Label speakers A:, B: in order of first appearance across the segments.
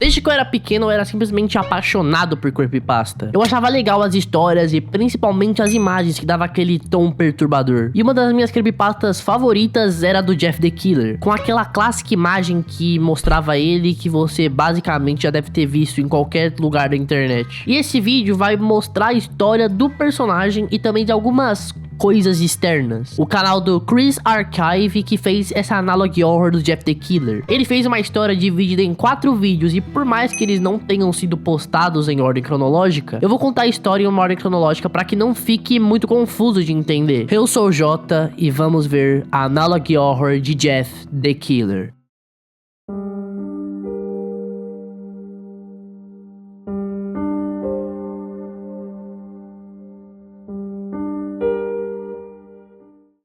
A: Desde que eu era pequeno, eu era simplesmente apaixonado por creepypasta. Eu achava legal as histórias e principalmente as imagens que dava aquele tom perturbador. E uma das minhas creepypastas favoritas era do Jeff the Killer, com aquela clássica imagem que mostrava ele, que você basicamente já deve ter visto em qualquer lugar da internet. E esse vídeo vai mostrar a história do personagem e também de algumas coisas externas. O canal do Chris Archive que fez essa Analog Horror do Jeff the Killer. Ele fez uma história dividida em 4 vídeos e por mais que eles não tenham sido postados em ordem cronológica, eu vou contar a história em uma ordem cronológica para que não fique muito confuso de entender. Eu sou o Jota e vamos ver a Analog Horror de Jeff the Killer.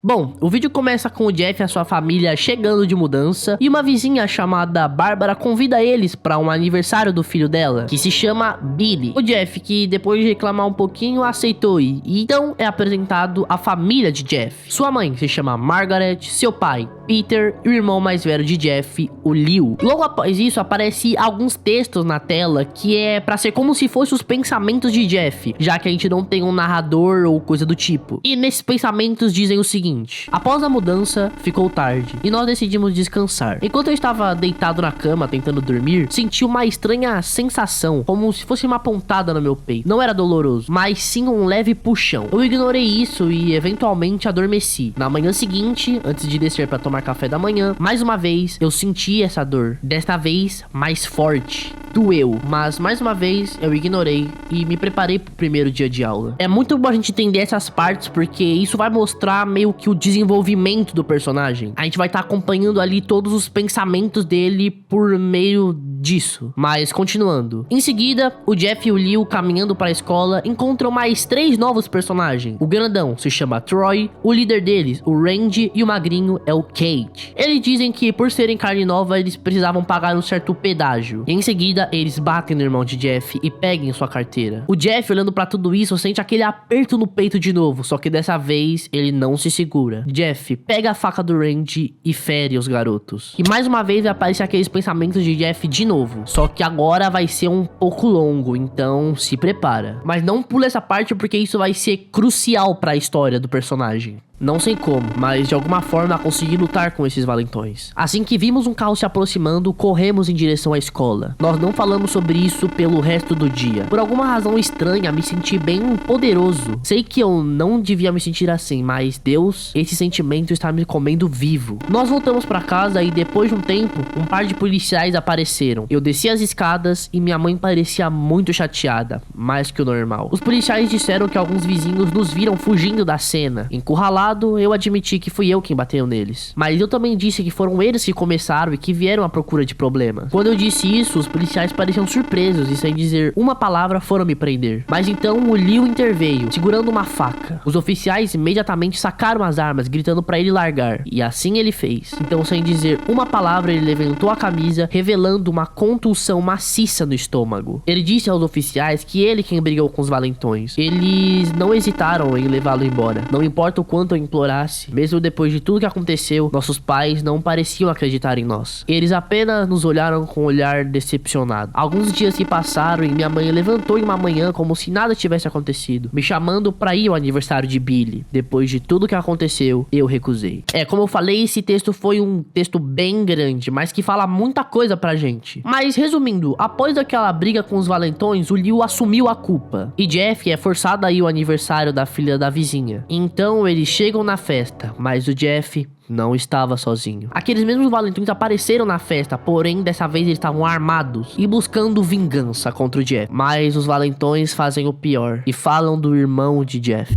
A: Bom, o vídeo começa com o Jeff e a sua família chegando de mudança e uma vizinha chamada Bárbara convida eles para um aniversário do filho dela, que se chama Billy. O Jeff, que depois de reclamar um pouquinho, aceitou ir. E então é apresentado a família de Jeff. Sua mãe se chama Margaret, seu pai Peter e o irmão mais velho de Jeff, o Leo. Logo após isso, aparece alguns textos na tela que é pra ser como se fossem os pensamentos de Jeff, já que a gente não tem um narrador ou coisa do tipo. E nesses pensamentos dizem o seguinte: após a mudança, ficou tarde e nós decidimos descansar. Enquanto eu estava deitado na cama tentando dormir, senti uma estranha sensação, como se fosse uma pontada no meu peito. Não era doloroso, mas sim um leve puxão. Eu ignorei isso e eventualmente adormeci. Na manhã seguinte, antes de descer pra tomar café da manhã, mais uma vez eu senti essa dor, desta vez mais forte. Doeu, mas mais uma vez eu ignorei e me preparei pro primeiro dia de aula. É muito bom a gente entender essas partes porque isso vai mostrar meio que o desenvolvimento do personagem. A gente vai estar acompanhando ali todos os pensamentos dele por meio disso. Mas continuando. Em seguida, o Jeff e o Leo caminhando para a escola encontram mais 3 novos personagens. O grandão se chama Troy, o líder deles, o Randy, e o magrinho é o Kate. Eles dizem que por serem carne nova eles precisavam pagar um certo pedágio. E em seguida eles batem no irmão de Jeff e pegam sua carteira. O Jeff, olhando pra tudo isso, sente aquele aperto no peito de novo, só que dessa vez ele não se segura. Jeff pega a faca do Randy e fere os garotos. E mais uma vez aparecem aqueles pensamentos de Jeff de novo, só que agora vai ser um pouco longo, então se prepara. Mas não pula essa parte porque isso vai ser crucial pra história do personagem. Não sei como, mas de alguma forma consegui lutar com esses valentões. Assim que vimos um carro se aproximando, corremos em direção à escola. Nós não falamos sobre isso pelo resto do dia. Por alguma razão estranha, me senti bem poderoso. Sei que eu não devia me sentir assim, mas Deus, esse sentimento está me comendo vivo. Nós voltamos para casa e depois de um tempo, um par de policiais apareceram. Eu desci as escadas e minha mãe parecia muito chateada, mais que o normal. Os policiais disseram que alguns vizinhos nos viram fugindo da cena. Encurralados, eu admiti que fui eu quem bateu neles. Mas eu também disse que foram eles que começaram e que vieram à procura de problemas. Quando eu disse isso, os policiais pareciam surpresos e sem dizer uma palavra foram me prender. Mas então o Leo interveio, segurando uma faca. Os oficiais imediatamente sacaram as armas, gritando pra ele largar. E assim ele fez. Então, sem dizer uma palavra, ele levantou a camisa, revelando uma contusão maciça no estômago. Ele disse aos oficiais que ele quem brigou com os valentões. Eles não hesitaram em levá-lo embora. Não importa o quanto eu implorasse, mesmo depois de tudo que aconteceu, nossos pais não pareciam acreditar em nós. Eles apenas nos olharam com um olhar decepcionado. Alguns dias se passaram e minha mãe levantou em uma manhã como se nada tivesse acontecido, me chamando pra ir ao aniversário de Billy. Depois de tudo que aconteceu, eu recusei. Como eu falei, esse texto foi um texto bem grande, mas que fala muita coisa pra gente. Mas resumindo, após aquela briga com os valentões, o Leo assumiu a culpa. E Jeff é forçado a ir ao aniversário da filha da vizinha. Então eles chegam na festa, mas o Jeff não estava sozinho. Aqueles mesmos valentões apareceram na festa, porém dessa vez eles estavam armados e buscando vingança contra o Jeff. Mas os valentões fazem o pior e falam do irmão de Jeff.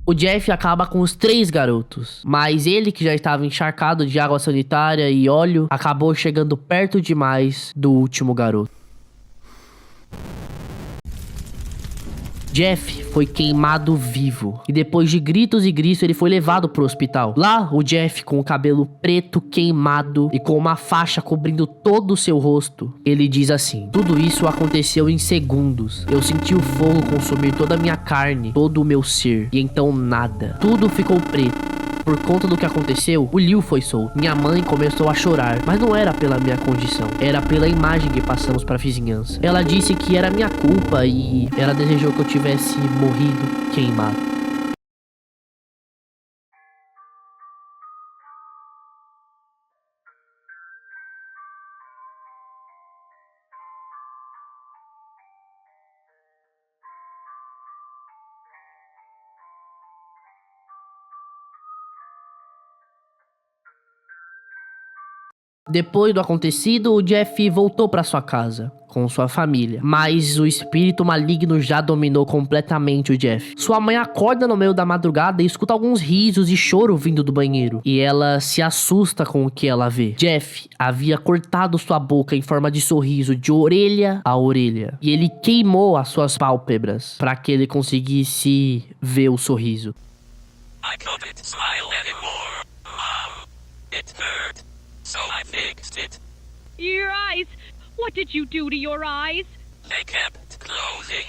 A: O Jeff acaba com os 3 garotos, mas ele, que já estava encharcado de água sanitária e óleo, acabou chegando perto demais do último garoto. Jeff foi queimado vivo e depois de gritos e gritos ele foi levado pro hospital. Lá, o Jeff, com o cabelo preto queimado e com uma faixa cobrindo todo o seu rosto, ele diz assim: tudo isso aconteceu em segundos. Eu senti o fogo consumir toda a minha carne, todo o meu ser, e então nada. Tudo ficou preto. Por conta do que aconteceu, o Liu foi solto. Minha mãe começou a chorar, mas não era pela minha condição, era pela imagem que passamos pra vizinhança. Ela disse que era minha culpa e ela desejou que eu tivesse morrido queimado. Depois do acontecido, o Jeff voltou para sua casa com sua família, mas o espírito maligno já dominou completamente o Jeff. Sua mãe acorda no meio da madrugada e escuta alguns risos e choro vindo do banheiro, e ela se assusta com o que ela vê. Jeff havia cortado sua boca em forma de sorriso de orelha a orelha, e ele queimou as suas pálpebras para que ele conseguisse ver o sorriso.
B: I couldn't smile anymore, Mom. It hurt. So I fixed it.
C: Your eyes! What did you do to your eyes?
B: They kept closing.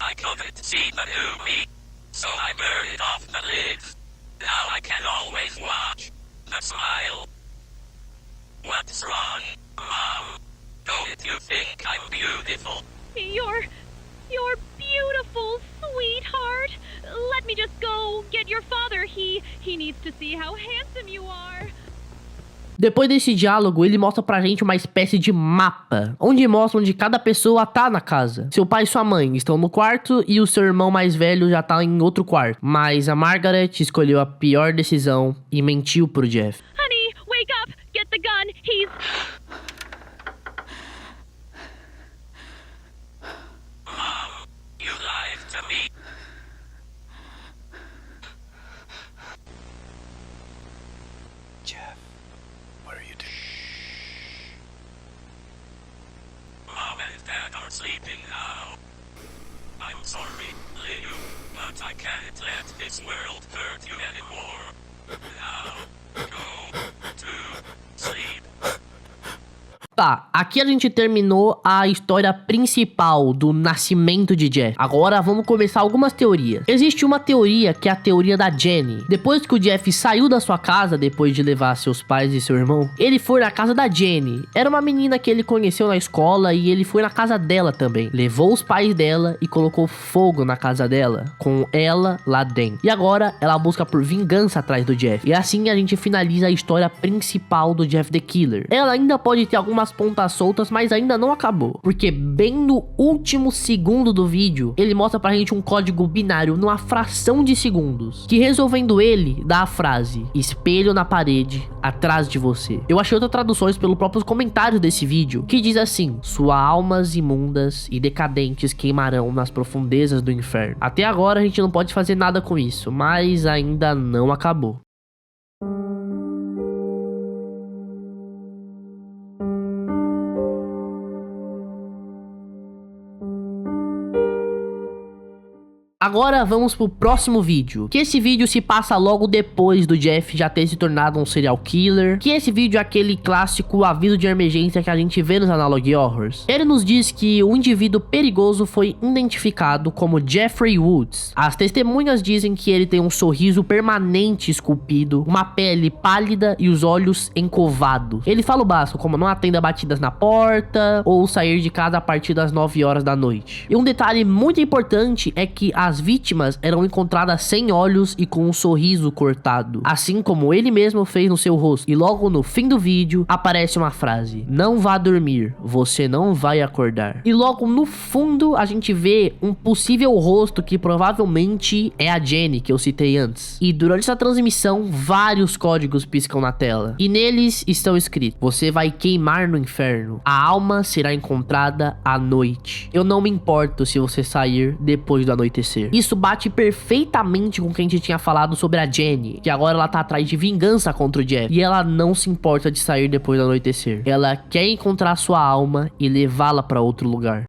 B: I couldn't see the new me. So I burned off the lids. Now I can always watch the smile. What's wrong, Mom? Don't you think I'm beautiful?
C: You're beautiful, sweetheart. Let me just go get your father. He needs to see how handsome you are.
A: Depois desse diálogo, ele mostra pra gente uma espécie de mapa, onde mostra onde cada pessoa tá na casa. Seu pai e sua mãe estão no quarto e o seu irmão mais velho já tá em outro quarto. Mas a Margaret escolheu a pior decisão e mentiu pro Jeff.
C: Honey, wake up! Get the gun! He's...
B: Mom, you lied to me.
D: Jeff, what are you doing?
B: Mom and Dad are sleeping now. I'm sorry, Liu, but I can't let this world hurt you anymore. Now, go to sleep.
A: Tá, aqui a gente terminou a história principal do nascimento de Jeff. Agora vamos começar algumas teorias. Existe uma teoria que é a teoria da Jenny. Depois que o Jeff saiu da sua casa, depois de levar seus pais e seu irmão, ele foi na casa da Jenny. Era uma menina que ele conheceu na escola e ele foi na casa dela também. Levou os pais dela e colocou fogo na casa dela, com ela lá dentro. E agora ela busca por vingança atrás do Jeff. E assim a gente finaliza a história principal do Jeff the Killer. Ela ainda pode ter algumas pontas soltas, mas ainda não acabou, porque bem no último segundo do vídeo ele mostra pra gente um código binário numa fração de segundos, que resolvendo ele dá a frase: espelho na parede atrás de você. Eu achei outras traduções pelo próprio comentário desse vídeo, que diz assim: suas almas imundas e decadentes queimarão nas profundezas do inferno. Até agora a gente não pode fazer nada com isso, mas ainda não acabou. Agora vamos pro próximo vídeo, que esse vídeo se passa logo depois do Jeff já ter se tornado um serial killer, que esse vídeo é aquele clássico aviso de emergência que a gente vê nos Analog Horrors. Ele nos diz que o indivíduo perigoso foi identificado como Jeffrey Woods. As testemunhas dizem que ele tem um sorriso permanente esculpido, uma pele pálida e os olhos encovados. Ele fala o básico, como não atenda batidas na porta ou sair de casa a partir das 9 horas da noite. E um detalhe muito importante é que as vítimas eram encontradas sem olhos e com um sorriso cortado, assim como ele mesmo fez no seu rosto. E logo no fim do vídeo aparece uma frase: não vá dormir, você não vai acordar. E logo no fundo a gente vê um possível rosto que provavelmente é a Jenny que eu citei antes. E durante essa transmissão vários códigos piscam na tela e neles estão escritos: você vai queimar no inferno, a alma será encontrada à noite. Eu não me importo se você sair depois do anoitecer. Isso bate perfeitamente com o que a gente tinha falado sobre a Jenny, que agora ela tá atrás de vingança contra o Jeff, e ela não se importa de sair depois do anoitecer. Ela quer encontrar sua alma e levá-la para outro lugar.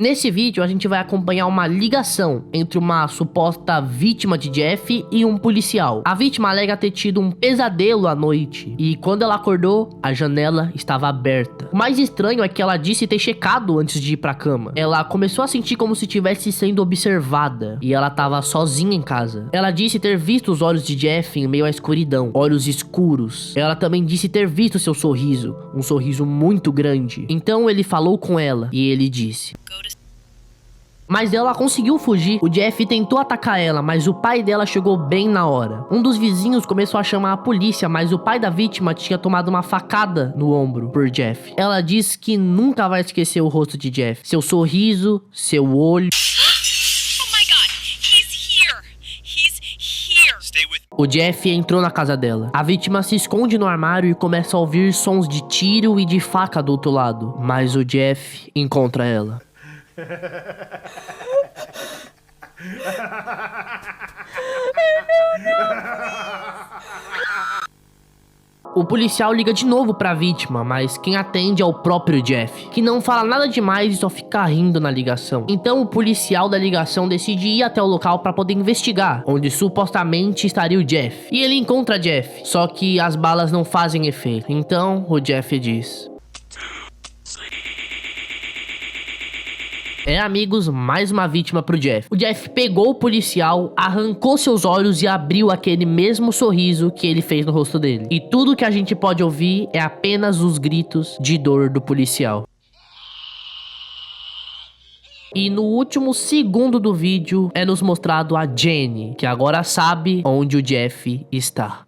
A: Nesse vídeo a gente vai acompanhar uma ligação entre uma suposta vítima de Jeff e um policial. A vítima alega ter tido um pesadelo à noite e quando ela acordou, a janela estava aberta. O mais estranho é que ela disse ter checado antes de ir pra cama. Ela começou a sentir como se estivesse sendo observada e ela estava sozinha em casa. Ela disse ter visto os olhos de Jeff em meio à escuridão, olhos escuros. Ela também disse ter visto seu sorriso, um sorriso muito grande. Então ele falou com ela e ele disse: mas ela conseguiu fugir. O Jeff tentou atacar ela, mas o pai dela chegou bem na hora. Um dos vizinhos começou a chamar a polícia, mas o pai da vítima tinha tomado uma facada no ombro por Jeff. Ela diz que nunca vai esquecer o rosto de Jeff, seu sorriso, seu olho.
C: Oh my god, he's here! He's here!
B: Stay with
A: O Jeff entrou na casa dela. A vítima se esconde no armário e começa a ouvir sons de tiro e de faca do outro lado. Mas o Jeff encontra ela. O policial liga de novo pra vítima, mas quem atende é o próprio Jeff, que não fala nada demais e só fica rindo na ligação. Então o policial da ligação decide ir até o local pra poder investigar, onde supostamente estaria o Jeff. E ele encontra Jeff, só que as balas não fazem efeito. Então o Jeff diz: é, amigos, mais uma vítima pro Jeff. O Jeff pegou o policial, arrancou seus olhos e abriu aquele mesmo sorriso que ele fez no rosto dele. E tudo que a gente pode ouvir é apenas os gritos de dor do policial. E no último segundo do vídeo é nos mostrado a Jenny, que agora sabe onde o Jeff está.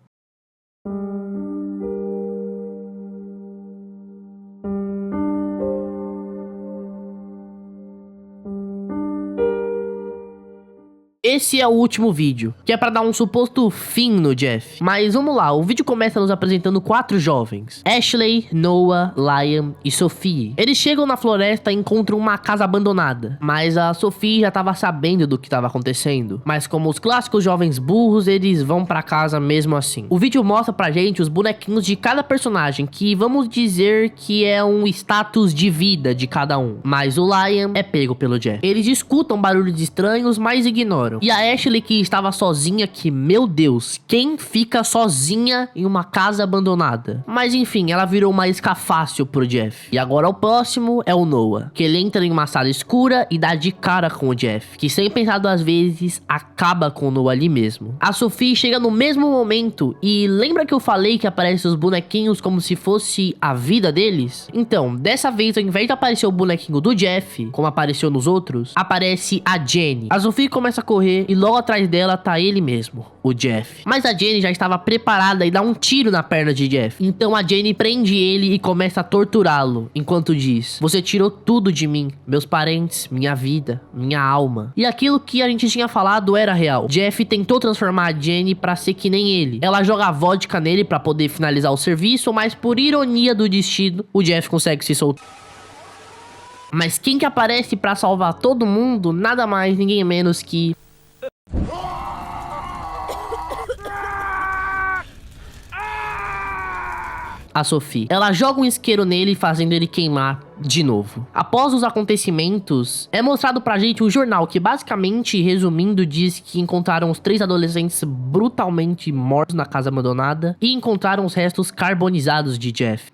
A: Esse é o último vídeo, que é pra dar um suposto fim no Jeff. Mas vamos lá, o vídeo começa nos apresentando 4 jovens: Ashley, Noah, Liam e Sophie. Eles chegam na floresta e encontram uma casa abandonada, mas a Sophie já tava sabendo do que tava acontecendo. Mas como os clássicos jovens burros, eles vão pra casa mesmo assim. O vídeo mostra pra gente os bonequinhos de cada personagem, que vamos dizer que é um status de vida de cada um. Mas o Liam é pego pelo Jeff. Eles escutam barulhos estranhos, mas ignoram. E a Ashley, que estava sozinha, que, meu Deus, quem fica sozinha em uma casa abandonada? Mas enfim, ela virou uma isca fácil pro Jeff. E agora o próximo é o Noah, que ele entra em uma sala escura e dá de cara com o Jeff, que sem pensar 2 vezes, acaba com o Noah ali mesmo. A Sophie chega no mesmo momento e lembra que eu falei que aparecem os bonequinhos como se fosse a vida deles? Então, dessa vez, ao invés de aparecer o bonequinho do Jeff, como apareceu nos outros, aparece a Jenny. A Sophie começa a correr e logo atrás dela tá ele mesmo, o Jeff. Mas a Jenny já estava preparada e dá um tiro na perna de Jeff. Então a Jenny prende ele e começa a torturá-lo, enquanto diz: você tirou tudo de mim, meus parentes, minha vida, minha alma. E aquilo que a gente tinha falado era real. Jeff tentou transformar a Jenny pra ser que nem ele. Ela joga vodka nele pra poder finalizar o serviço, mas por ironia do destino, o Jeff consegue se soltar. Mas quem que aparece pra salvar todo mundo? Nada mais, ninguém menos que a Sophie. Ela joga um isqueiro nele, fazendo ele queimar de novo. Após os acontecimentos, é mostrado pra gente um jornal que, basicamente, resumindo, diz que encontraram os 3 adolescentes brutalmente mortos na casa abandonada e encontraram os restos carbonizados de Jeff.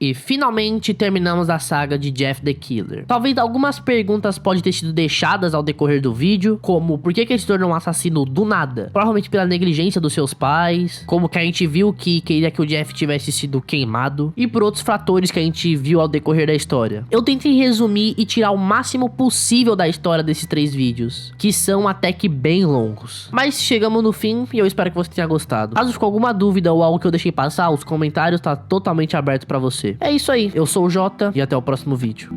A: E finalmente terminamos a saga de Jeff the Killer. Talvez algumas perguntas podem ter sido deixadas ao decorrer do vídeo, como por que ele se tornou um assassino do nada? Provavelmente pela negligência dos seus pais, como que a gente viu que queria que o Jeff tivesse sido queimado, e por outros fatores que a gente viu ao decorrer da história. Eu tentei resumir e tirar o máximo possível da história desses 3 vídeos, que são até que bem longos. Mas chegamos no fim e eu espero que você tenha gostado. Caso ficou alguma dúvida ou algo que eu deixei passar, os comentários tá totalmente aberto pra você. É isso aí, eu sou o Jota e até o próximo vídeo.